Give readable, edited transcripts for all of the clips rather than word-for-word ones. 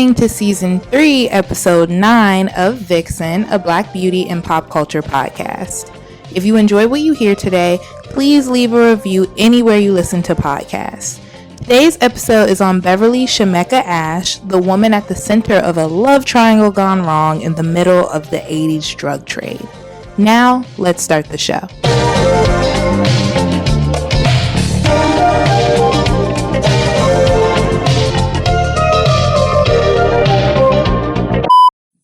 listening to Season 3, Episode 9 of Vixen, a Black beauty and pop culture podcast. If you enjoy what you hear today, please leave a review anywhere you listen to podcasts. Today's episode is on Beverly Shamecca Ash, the woman at the center of a love triangle gone wrong in the middle of the 80s drug trade. Now, let's start the show.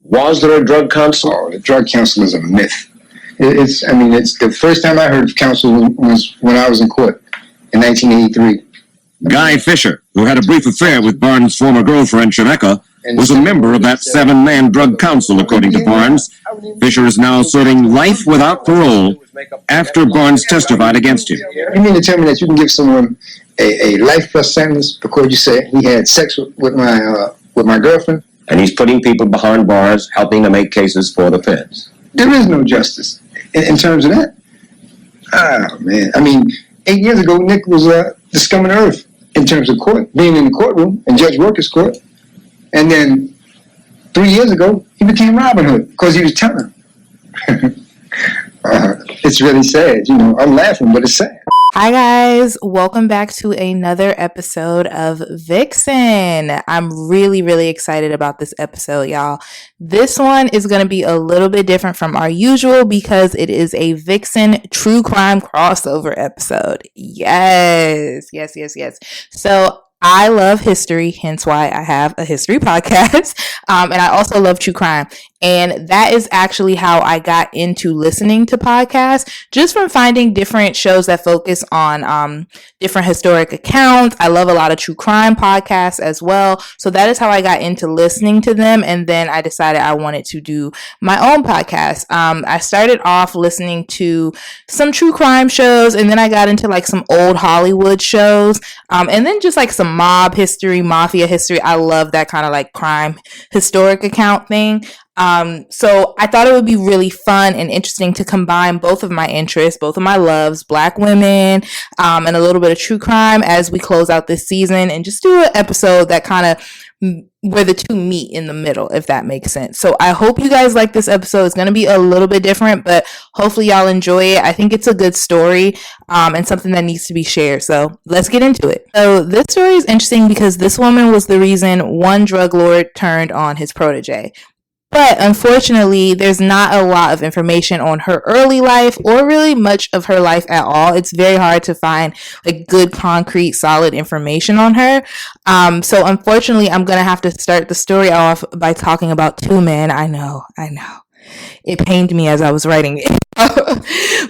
Was there a drug council? Oh, the drug council is a myth. It's the first time I heard of council was when I was in court in 1983. Guy Fisher, who had a brief affair with Barnes' former girlfriend, Shamecca, was a member of that seven-man drug council, according to Barnes. Fisher is now serving life without parole after Barnes testified against him. You mean to tell me that you can give someone a life plus sentence because you say he had sex with my girlfriend? And he's putting people behind bars, helping to make cases for the feds. There is no justice in terms of that. Oh, man. 8 years ago, Nick was the scum of the earth in terms of court, being in the courtroom in Judge Worker's court. And then 3 years ago, he became Robin Hood because he was telling. It's really sad. I'm laughing, but it's sad. Hi guys, welcome back to another episode of Vixen. I'm really excited about this episode, y'all. This one is going to be a little bit different from our usual because it is a Vixen true crime crossover episode. Yes. So I love history, hence why I have a history podcast. And I also love true crime. And that is actually how I got into listening to podcasts, just from finding different shows that focus on different historic accounts. I love a lot of true crime podcasts as well. So that is how I got into listening to them. And then I decided I wanted to do my own podcast. I started off listening to some true crime shows, and then I got into like some old Hollywood shows, and then just like some mob history, mafia history. I love that kind of like crime historic account thing. So I thought it would be really fun and interesting to combine both of my interests, both of my loves, Black women, and a little bit of true crime as we close out this season, and just do an episode that kind of where the two meet in the middle, if that makes sense. So I hope you guys like this episode. It's going to be a little bit different, but hopefully y'all enjoy it. I think it's a good story, and something that needs to be shared. So let's get into it. So this story is interesting because this woman was the reason one drug lord turned on his protege. But unfortunately, there's not a lot of information on her early life or really much of her life at all. It's very hard to find like good, concrete, solid information on her. So unfortunately, I'm going to have to start the story off by talking about two men. I know. It pained me as I was writing it.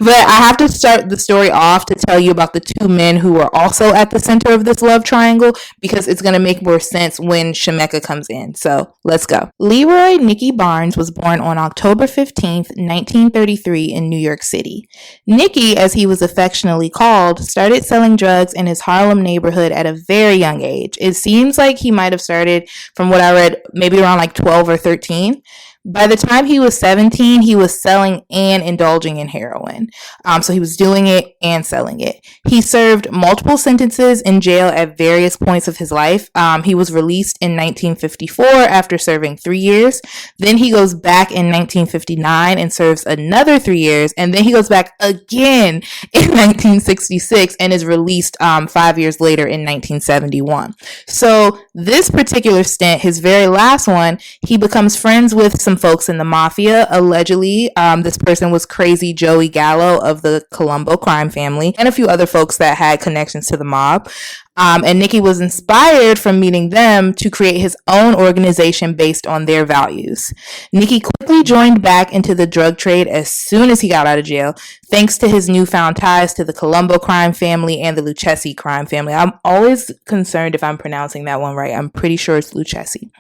But I have to start the story off to tell you about the two men who were also at the center of this love triangle, because it's going to make more sense when Shamecca comes in. So let's go. Leroy Nicky Barnes was born on October 15th, 1933 in New York City. Nicky, as he was affectionately called, started selling drugs in his Harlem neighborhood at a very young age. It seems like he might have started, from what I read, maybe around like 12 or 13. By the time he was 17, he was selling and indulging in heroin. So he was doing it and selling it. He served multiple sentences in jail at various points of his life. He was released in 1954 after serving 3 years. Then he goes back in 1959 and serves another 3 years. And then he goes back again in 1966 and is released 5 years later in 1971. So this particular stint, his very last one, he becomes friends with some folks in the mafia. Allegedly, this person was Crazy Joey Gallo of the Colombo crime family, and a few other folks that had connections to the mob. And Nicky was inspired from meeting them to create his own organization based on their values. Nicky quickly joined back into the drug trade as soon as he got out of jail, thanks to his newfound ties to the Colombo crime family and the Lucchesi crime family. I'm always concerned if I'm pronouncing that one right. I'm pretty sure it's Lucchesi.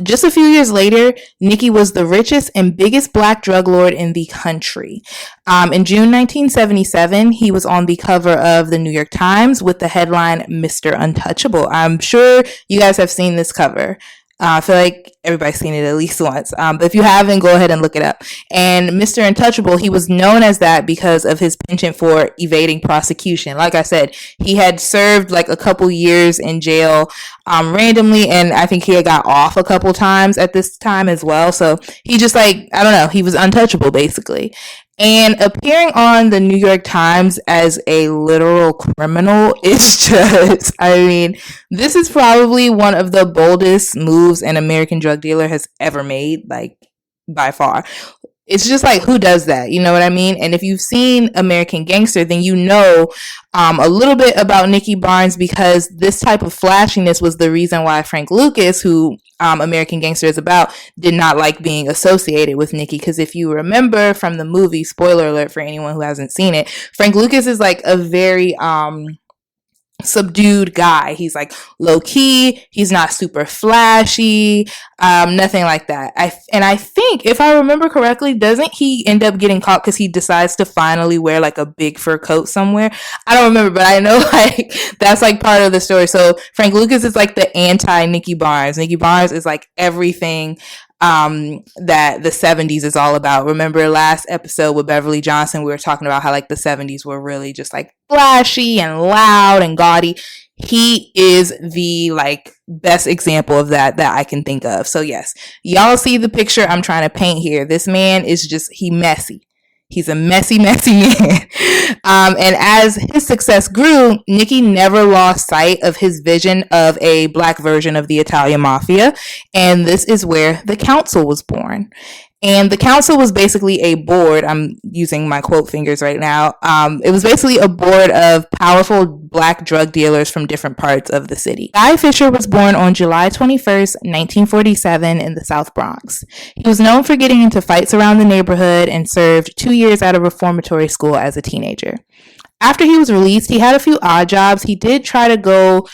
Just a few years later, Nicky was the richest and biggest Black drug lord in the country. In June 1977, he was on the cover of the New York Times with the headline, Mr. Untouchable. I'm sure you guys have seen this cover. I feel like everybody's seen it at least once. But if you haven't, go ahead and look it up. And Mr. Untouchable, he was known as that because of his penchant for evading prosecution. Like I said, he had served like a couple years in jail randomly, and I think he had got off a couple times at this time as well. So he just like, I don't know, he was untouchable basically. And appearing on the New York Times as a literal criminal is just, I mean, this is probably one of the boldest moves an American drug dealer has ever made, like by far. It's just like, who does that? You know what I mean? And if you've seen American Gangster, then you know a little bit about Nikki Barnes, because this type of flashiness was the reason why Frank Lucas, who American Gangster is about, did not like being associated with Nikki. Because if you remember from the movie, spoiler alert for anyone who hasn't seen it, Frank Lucas is like a very subdued guy. He's like low key. He's not super flashy. Nothing like that. I think, if I remember correctly, doesn't he end up getting caught because he decides to finally wear like a big fur coat somewhere? I don't remember, but I know like that's like part of the story. So Frank Lucas is like the anti Nikki Barnes. Nikki Barnes is like everything that the 70s is all about. Remember last episode with Beverly Johnson, we were talking about how like the 70s were really just like flashy and loud and gaudy. He is the like best example of that I can think of. So yes, y'all see the picture I'm trying to paint here. This man is just, he messy. He's a messy, messy man. And as his success grew, Nicky never lost sight of his vision of a black version of the Italian mafia. And this is where the council was born. And the council was basically a board. I'm using my quote fingers right now. It was basically a board of powerful black drug dealers from different parts of the city. Guy Fisher was born on July 21st, 1947 in the South Bronx. He was known for getting into fights around the neighborhood and served 2 years at a reformatory school as a teenager. After he was released, he had a few odd jobs. He did try to go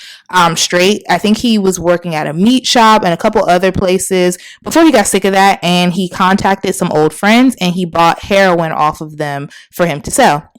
straight. I think he was working at a meat shop and a couple other places before he got sick of that, and he contacted some old friends and he bought heroin off of them for him to sell.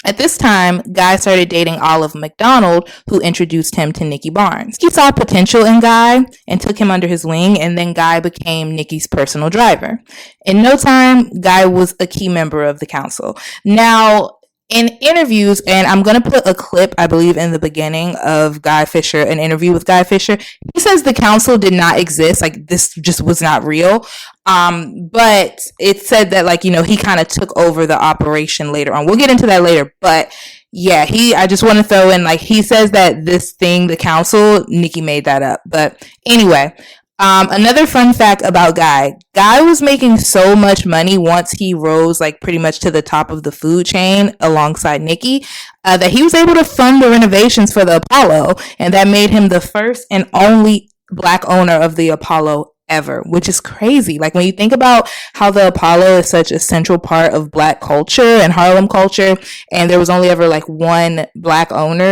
At this time, Guy started dating Olive McDonald, who introduced him to Nikki Barnes. He saw potential in Guy and took him under his wing, and then Guy became Nikki's personal driver. In no time, Guy was a key member of the council. Now, in interviews, and I'm going to put a clip, I believe, in the beginning of Guy Fisher, an interview with Guy Fisher. He says the council did not exist. Like, this just was not real. But it said that, like, you know, he kind of took over the operation later on. We'll get into that later. But yeah, I just want to throw in, like, he says that this thing, the council, Nikki made that up. But anyway, another fun fact about Guy was making so much money once he rose like pretty much to the top of the food chain alongside Nikki, that he was able to fund the renovations for the Apollo, and that made him the first and only black owner of the Apollo ever, which is crazy. Like, when you think about how the Apollo is such a central part of black culture and Harlem culture, and there was only ever like one black owner,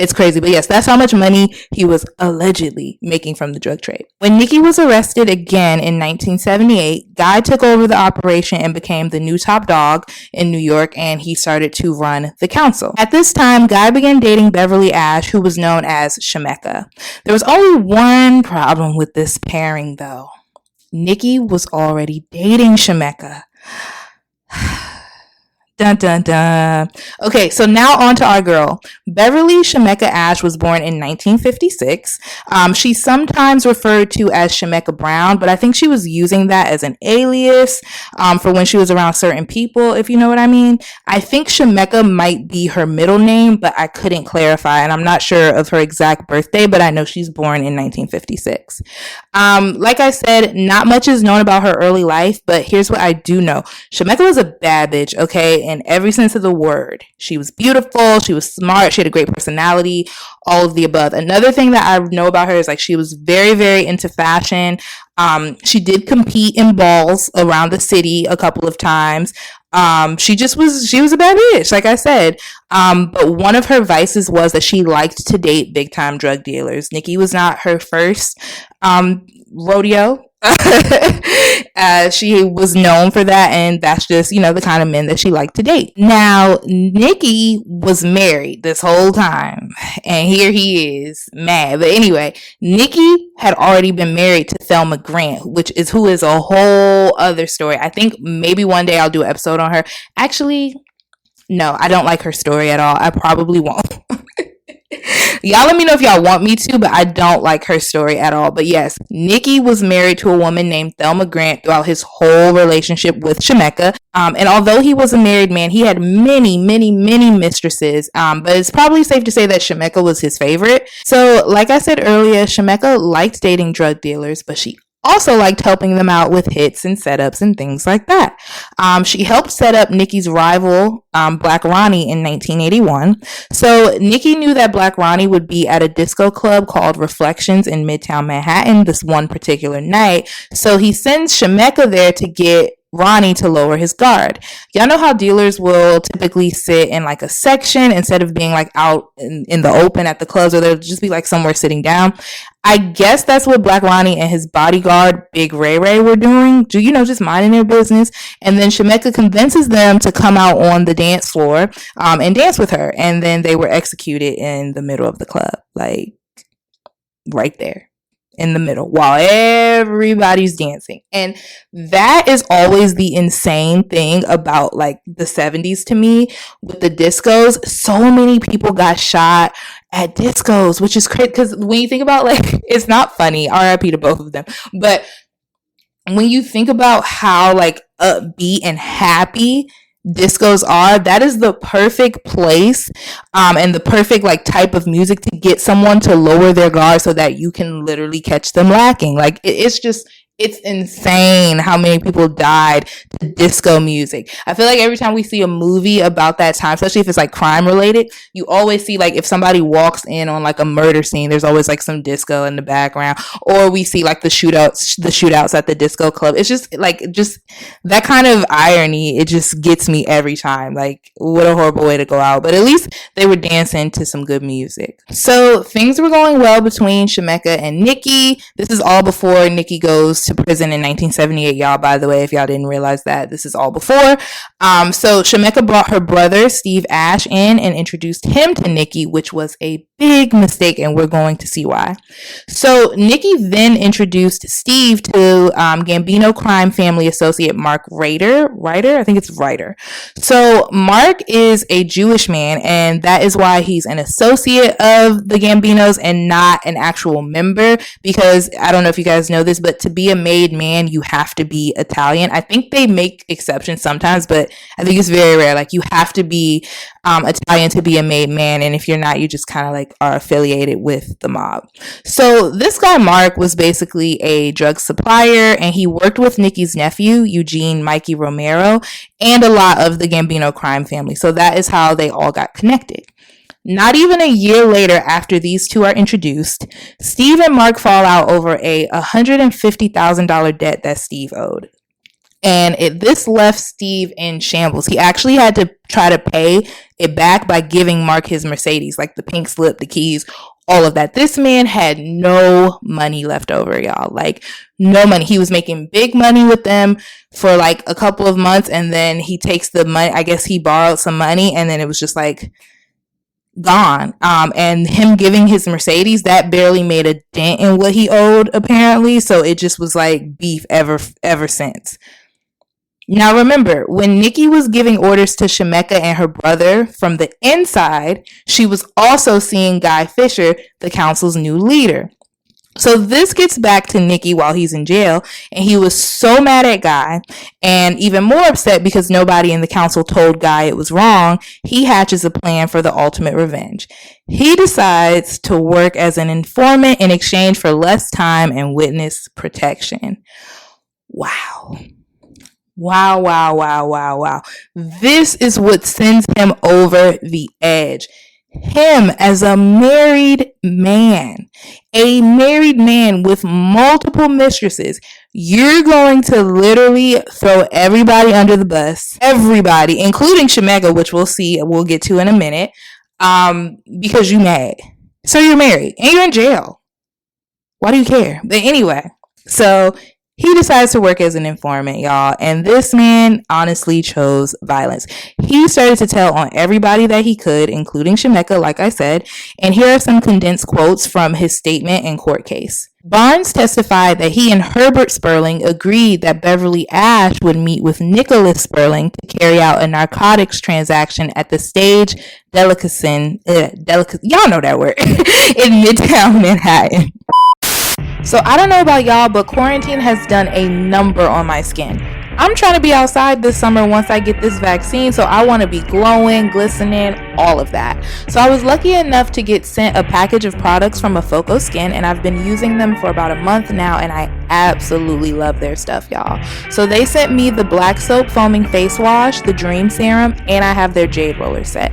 it's crazy. But yes, that's how much money he was allegedly making from the drug trade. When Nikki was arrested again in 1978, Guy took over the operation and became the new top dog in New York, and he started to run the council. At this time, Guy began dating Beverly Ash, who was known as Shamecca. There was only one problem with this pairing, though. Nikki was already dating Shamecca. Dun, dun, dun. Okay, so now on to our girl. Beverly Shamecca Ash was born in 1956. She's sometimes referred to as Shamecca Brown, but I think she was using that as an alias for when she was around certain people, if you know what I mean. I think Shamecca might be her middle name, but I couldn't clarify, and I'm not sure of her exact birthday, but I know she's born in 1956. Like I said, not much is known about her early life, but here's what I do know. Shamecca was a bad bitch, okay? In every sense of the word. She was beautiful, she was smart, she had a great personality, all of the above. Another thing that I know about her is like she was very, very into fashion. She did compete in balls around the city a couple of times. She was a bad bitch, like I said. But one of her vices was that she liked to date big time drug dealers. Nikki was not her first rodeo. She was known for that, and that's just, the kind of men that she liked to date. Now, Nikki was married this whole time, and here he is mad. But anyway, Nikki had already been married to Thelma Grant, who is a whole other story. I think maybe one day I'll do an episode on her. Actually, no, I don't like her story at all. I probably won't. Y'all let me know if y'all want me to, but I don't like her story at all. But yes, Nikki was married to a woman named Thelma Grant throughout his whole relationship with Shamecca. And although he was a married man, he had many, many, many mistresses. But it's probably safe to say that Shamecca was his favorite. So like I said earlier, Shamecca liked dating drug dealers, but she also liked helping them out with hits and setups and things like that. She helped set up Nikki's rival, Black Ronnie, in 1981. So Nikki knew that Black Ronnie would be at a disco club called Reflections in Midtown Manhattan this one particular night. So he sends Shamecca there to get Ronnie to lower his guard. Y'all know how dealers will typically sit in like a section instead of being like out in the open at the clubs, or they'll just be like somewhere sitting down. I guess that's what Black Ronnie and his bodyguard, Big Ray Ray, were doing. Just minding their business. And then Shamecca convinces them to come out on the dance floor and dance with her. And then they were executed in the middle of the club, like right there in the middle while everybody's dancing. And that is always the insane thing about like the 70s to me with the discos. So many people got shot at discos, which is crazy because when you think about, like, it's not funny, RIP to both of them, but when you think about how like upbeat and happy discos are, that is the perfect place and the perfect like type of music to get someone to lower their guard so that you can literally catch them lacking. Like it's insane how many people died to disco music. I feel like every time we see a movie about that time, especially if it's like crime related, you always see like if somebody walks in on like a murder scene, there's always like some disco in the background, or we see like the shootouts at the disco club. It's just that kind of irony. It just gets me every time. Like, what a horrible way to go out. But at least they were dancing to some good music. So things were going well between Shamecca and Nikki. This is all before Nikki goes to prison in 1978, y'all. By the way, if y'all didn't realize that, this is all before. So Shamecca brought her brother Steve Ash in and introduced him to Nikki, which was a big mistake, and we're going to see why. So Nikki then introduced Steve to Gambino crime family associate Mark Ryder. I think it's Ryder. So Mark is a Jewish man, and that is why he's an associate of the Gambinos and not an actual member, because I don't know if you guys know this, but to be a made man, you have to be Italian. I think they make exceptions sometimes, but I think it's very rare. Like, you have to be Italian to be a made man, and if you're not, you just kind of like are affiliated with the mob. So this guy Mark was basically a drug supplier, and he worked with Nikki's nephew Eugene Mikey Romero and a lot of the Gambino crime family. So that is how they all got connected. Not even a year later, after these two are introduced, Steve and Mark fall out over a $150,000 debt that Steve owed. And this left Steve in shambles. He actually had to try to pay it back by giving Mark his Mercedes, like the pink slip, the keys, all of that. This man had no money left over, y'all. Like, no money. He was making big money with them for like a couple of months, and then he takes the money. I guess he borrowed some money, and then it was just like gone. And him giving his Mercedes, that barely made a dent in what he owed, apparently. So it just was like beef ever since. Now remember, when Nikki was giving orders to Shamecca and her brother from the inside, she was also seeing Guy Fisher, the council's new leader. So this gets back to Nikki while he's in jail, and he was so mad at Guy, and even more upset because nobody in the council told Guy it was wrong. He hatches a plan for the ultimate revenge. He decides to work as an informant in exchange for less time and witness protection. Wow. Wow. This is what sends him over the edge. Him as a married man with multiple mistresses. You're going to literally throw everybody under the bus. Everybody, including Shamecca, which we'll get to in a minute, because you mad. So you're married and you're in jail. Why do you care? But anyway, So he decides to work as an informant, y'all. And this man honestly chose violence. He started to tell on everybody that he could, including Shamecca, like I said. And here are some condensed quotes from his statement and court case. Barnes testified that he and Herbert Sperling agreed that Beverly Ash would meet with Nicholas Sperling to carry out a narcotics transaction at the Stage Delicacy, y'all know that word, in Midtown Manhattan. So I don't know about y'all, but quarantine has done a number on my skin. I'm trying to be outside this summer once I get this vaccine, so I want to be glowing, glistening, all of that. So I was lucky enough to get sent a package of products from Afoco Skin, and I've been using them for about a month now, and I absolutely love their stuff, y'all. So they sent me the black soap foaming face wash, the Dream Serum, and I have their Jade Roller set.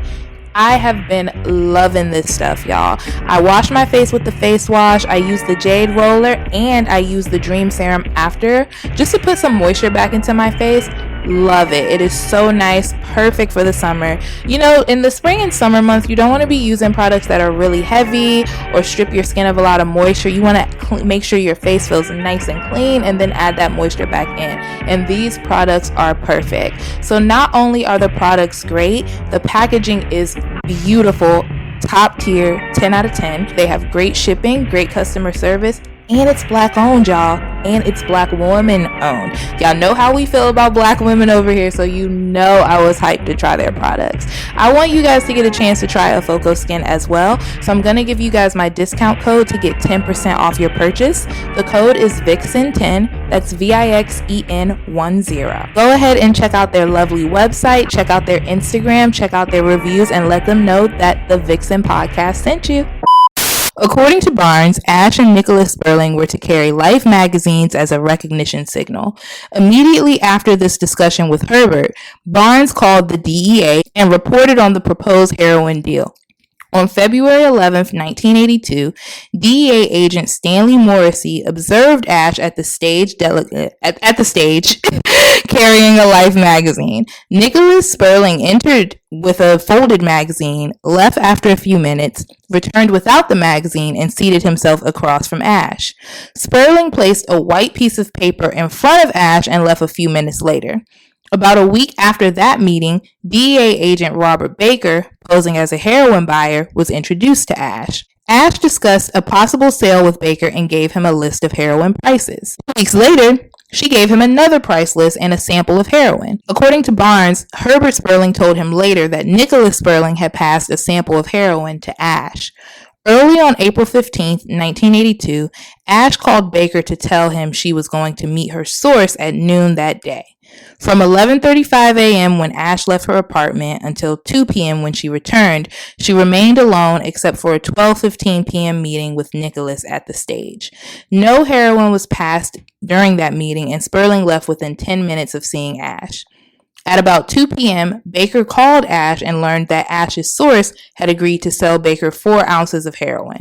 I have been loving this stuff, y'all. I wash my face with the face wash, I use the Jade Roller, and I use the Dream Serum after just to put some moisture back into my face. Love it. It is so nice, perfect for the summer. You know, in the spring and summer months, you don't want to be using products that are really heavy or strip your skin of a lot of moisture. You want to make sure your face feels nice and clean and then add that moisture back in. And these products are perfect. So not only are the products great, the packaging is beautiful, top tier, 10 out of 10. They have great shipping, great customer service, and it's black owned, y'all, and it's black woman owned. Y'all know how we feel about black women over here, so you know I was hyped to try their products. I want you guys to get a chance to try Afoco Skin as well, so I'm going to give you guys my discount code to get 10% off your purchase. The code is VIXEN10, that's VIXEN10. Go ahead and check out their lovely website, check out their Instagram, check out their reviews, and let them know that the Vixen Podcast sent you. According to Barnes, Ash and Nicholas Sperling were to carry Life magazines as a recognition signal. Immediately after this discussion with Herbert, Barnes called the DEA and reported on the proposed heroin deal. On February 11, 1982, DEA agent Stanley Morrissey observed Ash at the stage carrying a Life magazine. Nicholas Sperling entered with a folded magazine, left after a few minutes, returned without the magazine, and seated himself across from Ash. Sperling placed a white piece of paper in front of Ash and left a few minutes later. About a week after that meeting, DEA agent Robert Baker, posing as a heroin buyer, was introduced to Ash. Ash discussed a possible sale with Baker and gave him a list of heroin prices. Weeks later, she gave him another price list and a sample of heroin. According to Barnes, Herbert Sperling told him later that Nicholas Sperling had passed a sample of heroin to Ash. Early on April 15, 1982, Ash called Baker to tell him she was going to meet her source at noon that day. From 11:35 a.m. when Ash left her apartment until 2 p.m. when she returned, she remained alone except for a 12:15 p.m. meeting with Nicholas at the stage. No heroin was passed during that meeting, and Sperling left within 10 minutes of seeing Ash. At about 2 p.m., Baker called Ash and learned that Ash's source had agreed to sell Baker 4 ounces of heroin.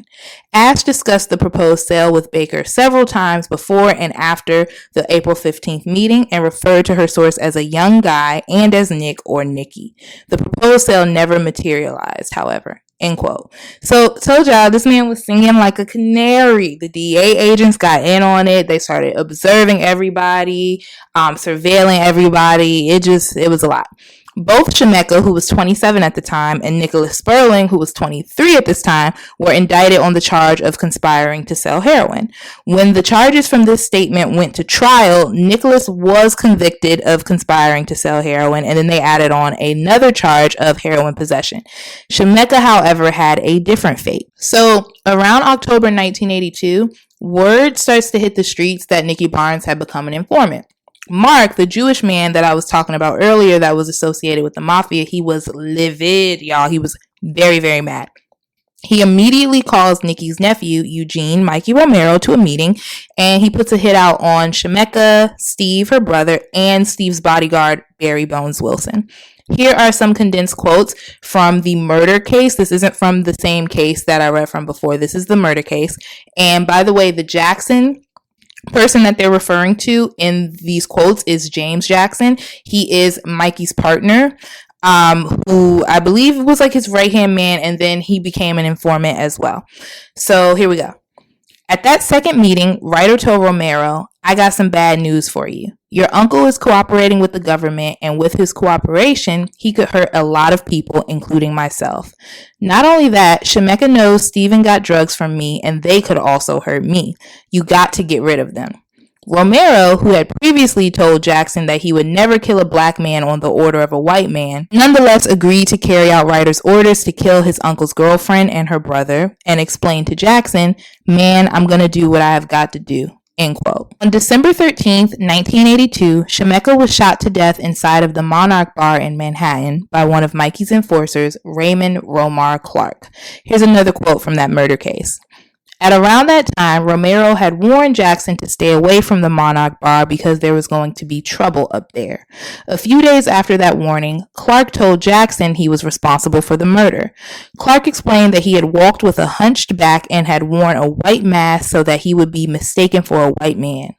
Ash discussed the proposed sale with Baker several times before and after the April 15th meeting and referred to her source as a young guy and as Nick or Nikki. The proposed sale never materialized, however. End quote. So, told y'all, this man was singing like a canary. The DA agents got in on it. They started observing everybody, surveilling everybody. It was a lot. Both Shamecca, who was 27 at the time, and Nicholas Sperling, who was 23 at this time, were indicted on the charge of conspiring to sell heroin. When the charges from this statement went to trial, Nicholas was convicted of conspiring to sell heroin, and then they added on another charge of heroin possession. Shamecca, however, had a different fate. So, around October 1982, word starts to hit the streets that Nicky Barnes had become an informant. Mark, the Jewish man that I was talking about earlier that was associated with the mafia, he was livid, y'all. He was very, very mad. He immediately calls Nikki's nephew, Eugene Mikey Romero, to a meeting, and he puts a hit out on Shamecca, Steve, her brother, and Steve's bodyguard, Barry Bones Wilson. Here are some condensed quotes from the murder case. This isn't from the same case that I read from before. This is the murder case. And by the way, the Jackson person that they're referring to in these quotes is James Jackson. He is Mikey's partner, who I believe was like his right-hand man, and then he became an informant as well. So here we go. At that second meeting, Ryder told Romero, "I got some bad news for you. Your uncle is cooperating with the government, and with his cooperation, he could hurt a lot of people, including myself. Not only that, Shamecca knows Steven got drugs from me, and they could also hurt me. You got to get rid of them." Romero, who had previously told Jackson that he would never kill a black man on the order of a white man, nonetheless agreed to carry out Ryder's orders to kill his uncle's girlfriend and her brother, and explained to Jackson, "Man, I'm gonna do what I have got to do." End quote. On December 13th, 1982, Shamecca was shot to death inside of the Monarch Bar in Manhattan by one of Mikey's enforcers, Raymond Romar Clark. Here's another quote from that murder case. At around that time, Romero had warned Jackson to stay away from the Monarch Bar because there was going to be trouble up there. A few days after that warning, Clark told Jackson he was responsible for the murder. Clark explained that he had walked with a hunched back and had worn a white mask so that he would be mistaken for a white man.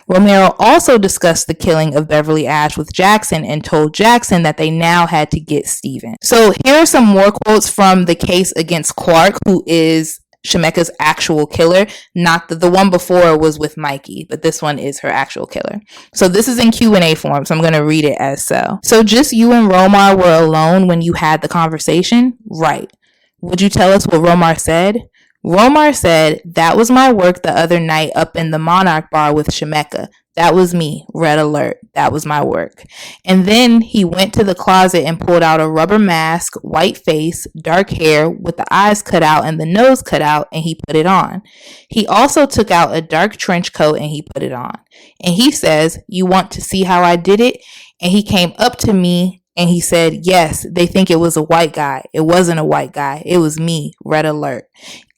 Romero also discussed the killing of Beverly Ash with Jackson and told Jackson that they now had to get Steven. So here are some more quotes from the case against Clark, who is Shamecca's actual killer. Not the one before was with Mikey, but this one is her actual killer. So this is in Q&A form, so I'm going to read it as so. "So just you and Romar were alone when you had the conversation?" "Right." "Would you tell us what Romar said?" "Romar said, 'That was my work the other night up in the Monarch Bar with Shamecca. That was me. Red alert. That was my work.' And then he went to the closet and pulled out a rubber mask, white face, dark hair with the eyes cut out and the nose cut out, and he put it on. He also took out a dark trench coat and he put it on. And he says, 'You want to see how I did it?' And he came up to me and he said, 'Yes, they think it was a white guy. It wasn't a white guy. It was me. Red alert.'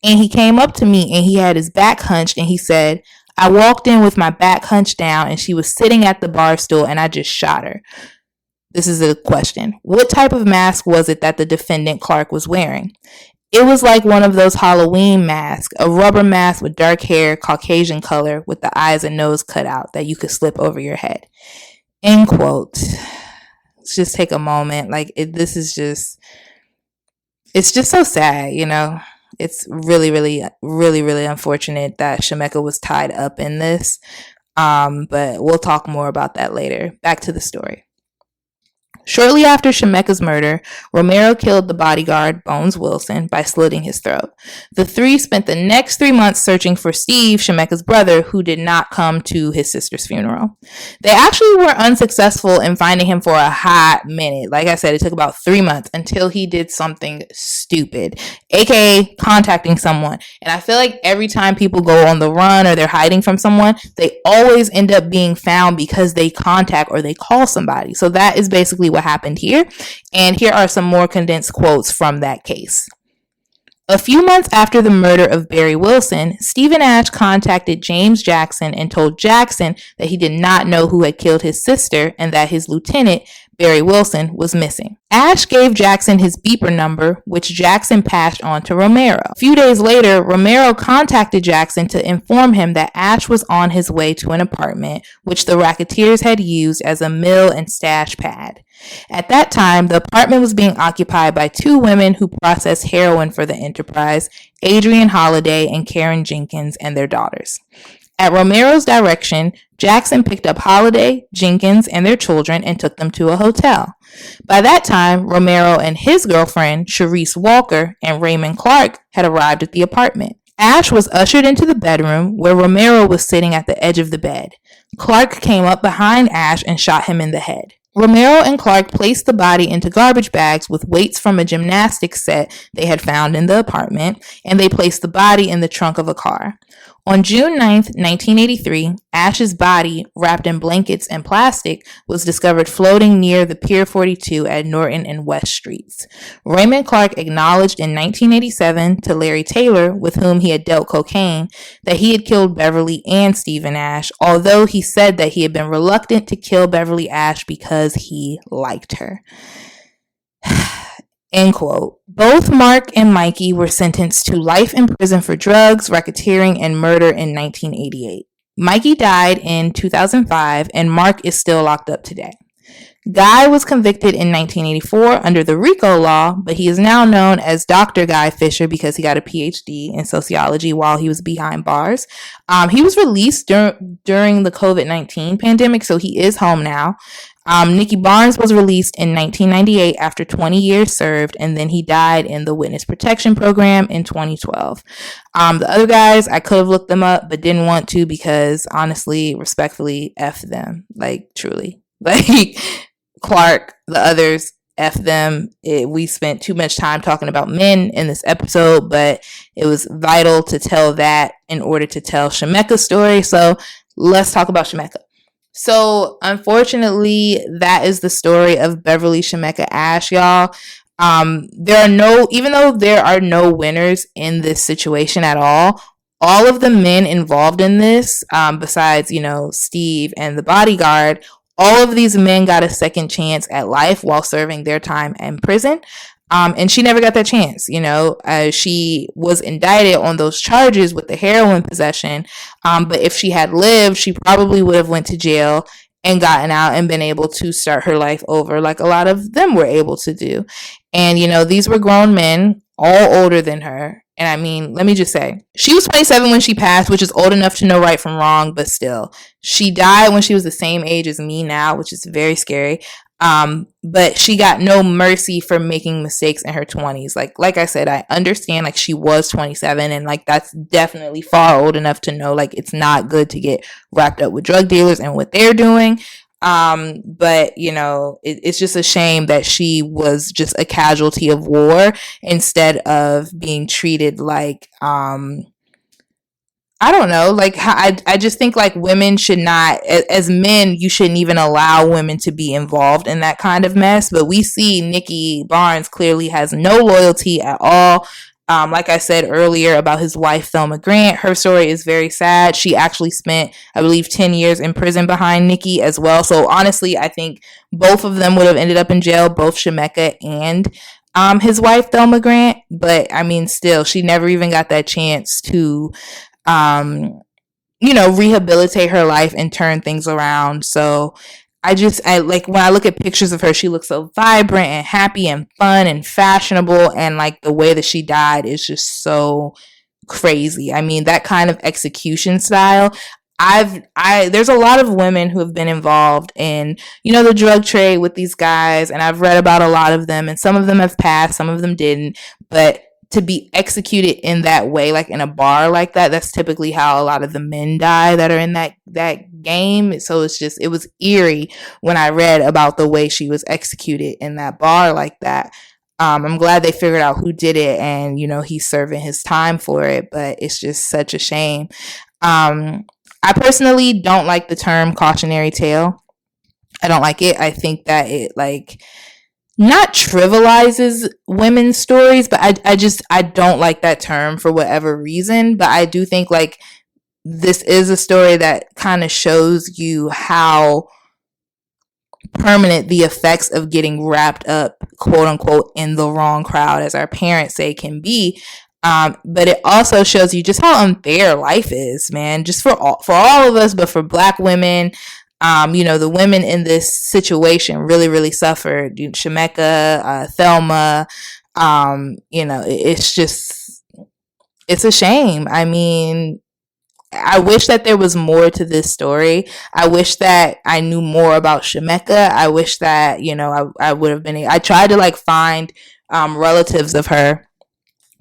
And he came up to me and he had his back hunched and he said, 'I walked in with my back hunched down and she was sitting at the bar stool and I just shot her.'" This is a question. "What type of mask was it that the defendant Clark was wearing?" "It was like one of those Halloween masks, a rubber mask with dark hair, Caucasian color, with the eyes and nose cut out that you could slip over your head." End quote. Let's just take a moment. It's just so sad, you know? It's really, really, really, really unfortunate that Shamecca was tied up in this. But we'll talk more about that later. Back to the story. Shortly after Shamecca's murder, Romero killed the bodyguard, Bones Wilson, by slitting his throat. The three spent the next 3 months searching for Steve, Shamecca's brother, who did not come to his sister's funeral. They actually were unsuccessful in finding him for a hot minute. Like I said, it took about 3 months until he did something stupid, aka contacting someone. And I feel like every time people go on the run or they're hiding from someone, they always end up being found because they contact or they call somebody. So that is basically what happened here. And here are some more condensed quotes from that case. "A few months after the murder of Barry Wilson, Steven Ash contacted James Jackson and told Jackson that he did not know who had killed his sister and that his lieutenant, Barry Wilson, was missing. Ash gave Jackson his beeper number, which Jackson passed on to Romero. A few days later, Romero contacted Jackson to inform him that Ash was on his way to an apartment, which the racketeers had used as a mill and stash pad. At that time, the apartment was being occupied by two women who processed heroin for the enterprise, Adrienne Holiday and Karen Jenkins, and their daughters. At Romero's direction, Jackson picked up Holiday, Jenkins, and their children and took them to a hotel. By that time, Romero and his girlfriend, Sharice Walker, and Raymond Clark had arrived at the apartment. Ash was ushered into the bedroom where Romero was sitting at the edge of the bed. Clark came up behind Ash and shot him in the head. Romero and Clark placed the body into garbage bags with weights from a gymnastics set they had found in the apartment, and they placed the body in the trunk of a car. On June 9th, 1983, Ash's body, wrapped in blankets and plastic, was discovered floating near the Pier 42 at Norton and West Streets. Raymond Clark acknowledged in 1987 to Larry Taylor, with whom he had dealt cocaine, that he had killed Beverly and Steven Ash, although he said that he had been reluctant to kill Beverly Ash because he liked her. End quote. Both Mark and Mikey were sentenced to life in prison for drugs, racketeering, and murder in 1988. Mikey died in 2005, and Mark is still locked up today. Guy was convicted in 1984 under the RICO law, but he is now known as Dr. Guy Fisher because he got a PhD in sociology while he was behind bars. He was released during the COVID-19 pandemic, so he is home now. Nikki Barnes was released in 1998 after 20 years served, and then he died in the Witness Protection Program in 2012. The other guys, I could have looked them up, but didn't want to because, honestly, respectfully, F them. Like, truly. Like, Clark, the others, F them. We spent too much time talking about men in this episode, but it was vital to tell that in order to tell Shamecca's story. So let's talk about Shamecca. So unfortunately, that is the story of Beverly Shamecca Ash, y'all. Even though there are no winners in this situation at all of the men involved in this, besides, Steve and the bodyguard, all of these men got a second chance at life while serving their time in prison. And she never got that chance. She was indicted on those charges with the heroin possession. But if she had lived, she probably would have went to jail and gotten out and been able to start her life over like a lot of them were able to do. And, these were grown men, all older than her. And I mean, let me just say, she was 27 when she passed, which is old enough to know right from wrong, but still. She died when she was the same age as me now, which is very scary. But she got no mercy for making mistakes in her 20s. Like I said, I understand like she was 27 and like that's definitely far old enough to know like it's not good to get wrapped up with drug dealers and what they're doing. But it's just a shame that she was just a casualty of war instead of being treated like, I don't know, like I just think like women should not, as men, you shouldn't even allow women to be involved in that kind of mess. But we see Nikki Barnes clearly has no loyalty at all. Like I said earlier about his wife, Thelma Grant, her story is very sad. She actually spent, I believe, 10 years in prison behind Nikki as well. So honestly, I think both of them would have ended up in jail, both Shamecca and his wife, Thelma Grant. But I mean, still, she never even got that chance to rehabilitate her life and turn things around. So I like when I look at pictures of her, she looks so vibrant and happy and fun and fashionable. And like the way that she died is just so crazy. I mean, that kind of execution style. There's a lot of women who have been involved in, the drug trade with these guys. And I've read about a lot of them and some of them have passed, some of them didn't, but to be executed in that way, like in a bar like that, that's typically how a lot of the men die that are in that game. So it was eerie when I read about the way she was executed in that bar like that. I'm glad they figured out who did it and, he's serving his time for it, but it's just such a shame. I personally don't like the term cautionary tale. I don't like it. I think that it not trivializes women's stories, but I don't like that term for whatever reason. But I do think like this is a story that kind of shows you how permanent the effects of getting wrapped up, quote unquote, in the wrong crowd, as our parents say, can be. But it also shows you just how unfair life is, man, just for all of us, but for Black women. The women in this situation really, really suffered. Shamecca, Thelma, it's a shame. I mean, I wish that there was more to this story. I wish that I knew more about Shamecca. I wish that, I would have been, I tried to find, relatives of her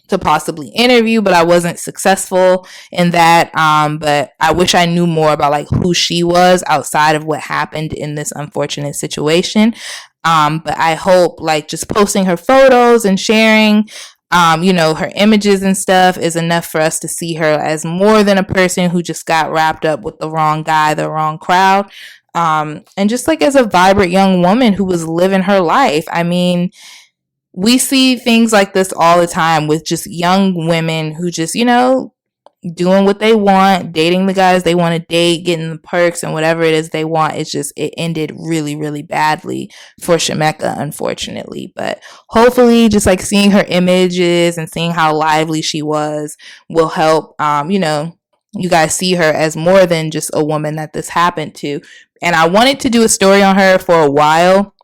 to possibly interview, but I wasn't successful in that. But I wish I knew more about who she was outside of what happened in this unfortunate situation. But I hope just posting her photos and sharing, her images and stuff is enough for us to see her as more than a person who just got wrapped up with the wrong guy, the wrong crowd. And just as a vibrant young woman who was living her life. I mean, we see things like this all the time with just young women who just, doing what they want, dating the guys they want to date, getting the perks and whatever it is they want. It ended really, really badly for Shamecca, unfortunately. But hopefully just seeing her images and seeing how lively she was will help, you guys see her as more than just a woman that this happened to. And I wanted to do a story on her for a while.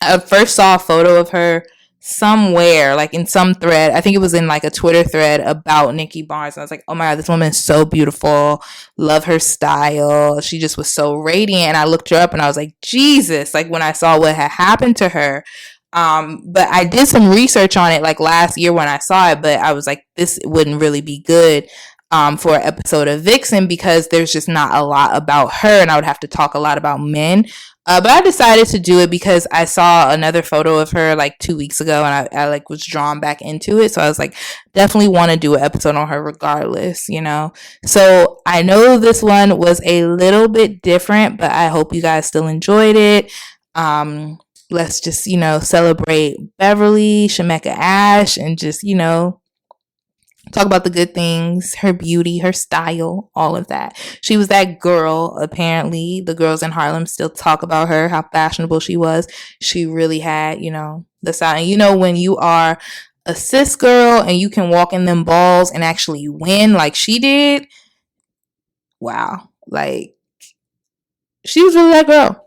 I first saw a photo of her somewhere, like in some thread. I think it was in like a Twitter thread about Nikki Barnes. And I was like, oh my God, this woman is so beautiful. Love her style. She just was so radiant. And I looked her up and I was like, Jesus, like when I saw what had happened to her. But I did some research on it like last year when I saw it, but I was like, this wouldn't really be good for an episode of Vixen because there's just not a lot about her and I would have to talk a lot about men. But I decided to do it because I saw another photo of her like 2 weeks ago and I like was drawn back into it. So I was like, definitely want to do an episode on her regardless, you know? So I know this one was a little bit different, but I hope you guys still enjoyed it. Let's just, you know, celebrate Beverly Shamecca Ash and just, you know, talk about the good things, her beauty, her style, all of that. She was that girl, apparently. The girls in Harlem still talk about her, how fashionable she was. She really had, you know, the style. And you know, when you are a cis girl and you can walk in them balls and actually win like she did, wow. Like, she was really that girl.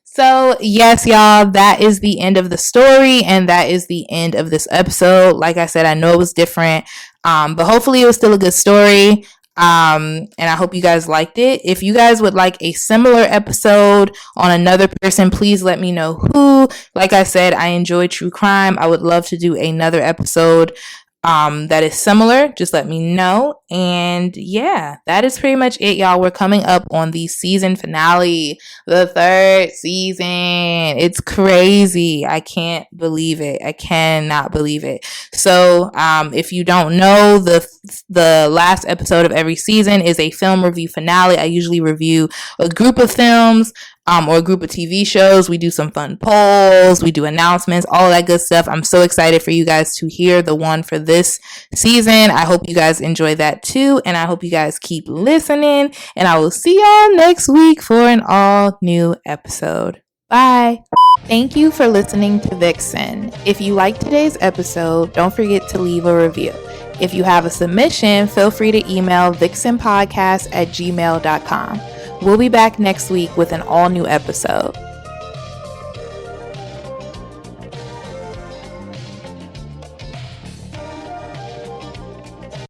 So, yes, y'all, that is the end of the story, and that is the end of this episode. Like I said, I know it was different, but hopefully it was still a good story, and I hope you guys liked it. If you guys would like a similar episode on another person, please let me know who. Like I said, I enjoy true crime. I would love to do another episode that is similar. Just let me know. And yeah, that is pretty much it, y'all. We're coming up on the season finale, the 3rd season. It's crazy. I can't believe it. I cannot believe it. So if you don't know, the last episode of every season is a film review finale. I usually review a group of films or a group of TV shows. We do some fun polls, we do announcements, all that good stuff. I'm so excited for you guys to hear the one for this season. I hope you guys enjoy that too, and I hope you guys keep listening, and I will see y'all next week for an all new episode. Bye. Thank you for listening to Vixen. If you liked today's episode, don't forget to leave a review. If you have a submission, feel free to email VIXENPODCAST@gmail.com. We'll be back next week with an all new episode.